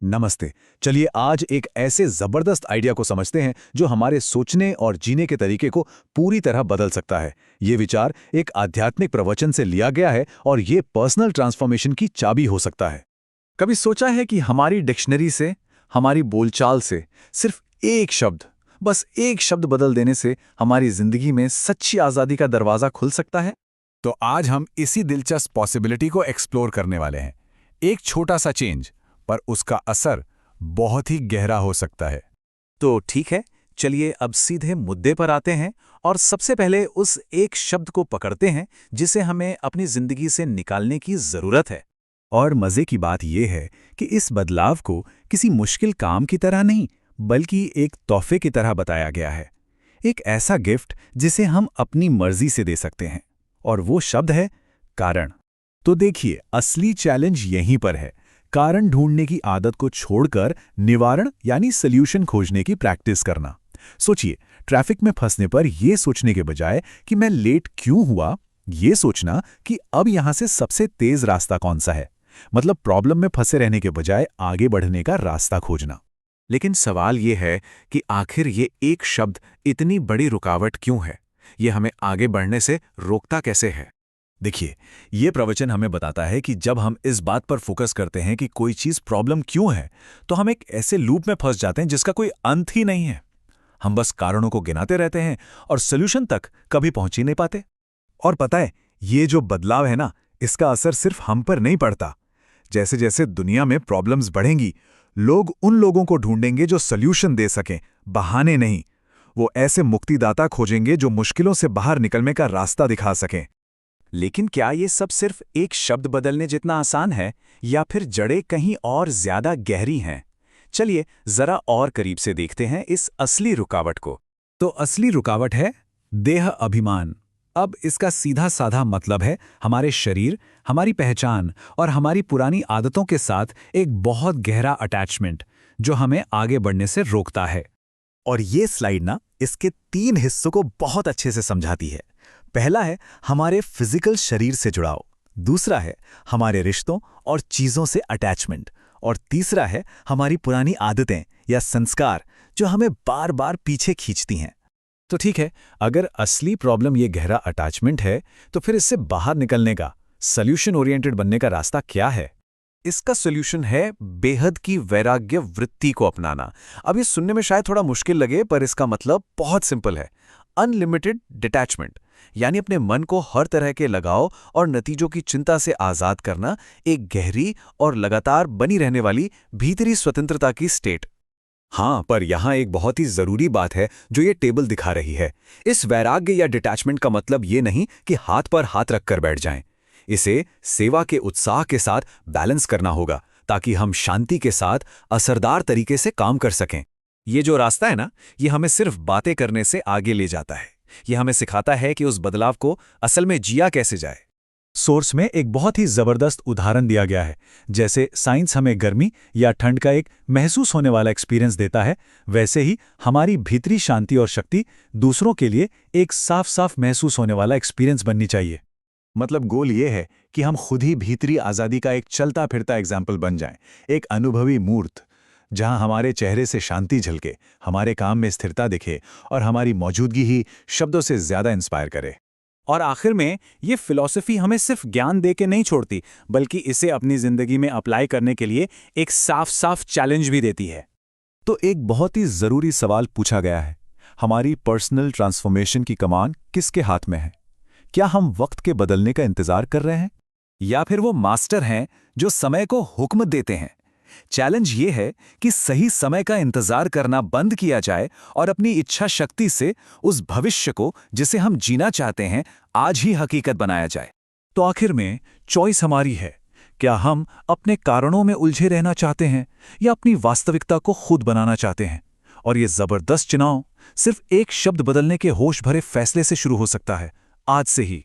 नमस्ते। चलिए आज एक ऐसे जबरदस्त आइडिया को समझते हैं जो हमारे सोचने और जीने के तरीके को पूरी तरह बदल सकता है। ये विचार एक आध्यात्मिक प्रवचन से लिया गया है और ये पर्सनल ट्रांसफॉर्मेशन की चाबी हो सकता है। कभी सोचा है कि हमारी डिक्शनरी से, हमारी बोलचाल से सिर्फ एक शब्द, बस एक शब्द बदल देने से हमारी जिंदगी में सच्ची आजादी का दरवाजा खुल सकता है? तो आज हम इसी दिलचस्प पॉसिबिलिटी को एक्सप्लोर करने वाले हैं। एक छोटा सा चेंज, पर उसका असर बहुत ही गहरा हो सकता है। तो ठीक है, चलिए अब सीधे मुद्दे पर आते हैं और सबसे पहले उस एक शब्द को पकड़ते हैं जिसे हमें अपनी जिंदगी से निकालने की जरूरत है। और मजे की बात यह है कि इस बदलाव को किसी मुश्किल काम की तरह नहीं, बल्कि एक तोहफे की तरह बताया गया है। एक ऐसा गिफ्ट जिसे हम अपनी मर्जी से दे सकते हैं, और वो शब्द है कारण। तो देखिए, असली चैलेंज यहीं पर है। कारण ढूंढने की आदत को छोड़कर निवारण यानी सॉल्यूशन खोजने की प्रैक्टिस करना। सोचिए, ट्रैफिक में फंसने पर यह सोचने के बजाय कि मैं लेट क्यों हुआ, यह सोचना कि अब यहां से सबसे तेज रास्ता कौन सा है। मतलब प्रॉब्लम में फंसे रहने के बजाय आगे बढ़ने का रास्ता खोजना। लेकिन सवाल यह है कि आखिर ये एक शब्द इतनी बड़ी रुकावट क्यों है? ये हमें आगे बढ़ने से रोकता कैसे है? देखिए, ये प्रवचन हमें बताता है कि जब हम इस बात पर फोकस करते हैं कि कोई चीज प्रॉब्लम क्यों है, तो हम एक ऐसे लूप में फंस जाते हैं जिसका कोई अंत ही नहीं है। हम बस कारणों को गिनाते रहते हैं और सॉल्यूशन तक कभी पहुंच ही नहीं पाते। और पता है, ये जो बदलाव है ना, इसका असर सिर्फ हम पर नहीं पड़ता। जैसे जैसे दुनिया में प्रॉब्लम्स बढ़ेंगी, लोग उन लोगों को ढूंढेंगे जो सॉल्यूशन दे सकें, बहाने नहीं। वो ऐसे मुक्तिदाता खोजेंगे जो मुश्किलों से बाहर निकलने का रास्ता दिखा सकें। लेकिन क्या ये सब सिर्फ एक शब्द बदलने जितना आसान है, या फिर जड़ें कहीं और ज्यादा गहरी हैं? चलिए जरा और करीब से देखते हैं इस असली रुकावट को। तो असली रुकावट है देह अभिमान। अब इसका सीधा साधा मतलब है हमारे शरीर, हमारी पहचान और हमारी पुरानी आदतों के साथ एक बहुत गहरा अटैचमेंट, जो हमें आगे बढ़ने से रोकता है। और ये स्लाइड ना इसके 3 हिस्सों को बहुत अच्छे से समझाती है। पहला है हमारे फिजिकल शरीर से जुड़ाव, दूसरा है हमारे रिश्तों और चीजों से अटैचमेंट, और तीसरा है हमारी पुरानी आदतें या संस्कार जो हमें बार बार पीछे खींचती हैं। तो ठीक है, अगर असली प्रॉब्लम ये गहरा अटैचमेंट है, तो फिर इससे बाहर निकलने का, सॉल्यूशन ओरिएंटेड बनने का रास्ता क्या है? इसका सॉल्यूशन है बेहद की वैराग्य वृत्ति को अपनाना। अब ये सुनने में शायद थोड़ा मुश्किल लगे, पर इसका मतलब बहुत सिंपल है। अनलिमिटेड डिटैचमेंट, यानी अपने मन को हर तरह के लगाव और नतीजों की चिंता से आजाद करना, एक गहरी और लगातार बनी रहने वाली भीतरी स्वतंत्रता की स्टेट। हाँ, पर यहाँ एक बहुत ही जरूरी बात है जो ये टेबल दिखा रही है। इस वैराग्य या डिटैचमेंट का मतलब ये नहीं कि हाथ पर हाथ रखकर बैठ जाएं। इसे सेवा के उत्साह के साथ बैलेंस करना होगा, ताकि हम शांति के साथ असरदार तरीके से काम कर सकें। ये जो रास्ता है ना, ये हमें सिर्फ बातें करने से आगे ले जाता है। ये हमें सिखाता है कि उस बदलाव को असल में जिया कैसे जाए। सोर्स में एक बहुत ही जबरदस्त उदाहरण दिया गया है। जैसे साइंस हमें गर्मी या ठंड का एक महसूस होने वाला एक्सपीरियंस देता है, वैसे ही हमारी भीतरी शांति और शक्ति दूसरों के लिए एक साफ साफ महसूस होने वाला एक्सपीरियंस बननी चाहिए। मतलब गोल ये है कि हम खुद ही भीतरी आज़ादी का एक चलता फिरता एग्जाम्पल बन जाएं, एक अनुभवी मूर्त, जहां हमारे चेहरे से शांति झलके, हमारे काम में स्थिरता दिखे और हमारी मौजूदगी ही शब्दों से ज्यादा इंस्पायर करे। और आखिर में ये फिलॉसफी हमें सिर्फ ज्ञान दे के नहीं छोड़ती, बल्कि इसे अपनी जिंदगी में अप्लाई करने के लिए एक साफ साफ चैलेंज भी देती है। तो एक बहुत ही जरूरी सवाल पूछा गया है, हमारी पर्सनल ट्रांसफॉर्मेशन की कमान किसके हाथ में है? क्या हम वक्त के बदलने का इंतजार कर रहे हैं, या फिर वो मास्टर हैं जो समय को हुक्म देते हैं? चैलेंज ये है कि सही समय का इंतजार करना बंद किया जाए और अपनी इच्छा शक्ति से उस भविष्य को जिसे हम जीना चाहते हैं, आज ही हकीकत बनाया जाए। तो आखिर में चॉइस हमारी है। क्या हम अपने कारणों में उलझे रहना चाहते हैं, या अपनी वास्तविकता को खुद बनाना चाहते हैं? और ये जबरदस्त चुनाव सिर्फ एक शब्द बदलने के होश भरे फैसले से शुरू हो सकता है, आज से ही।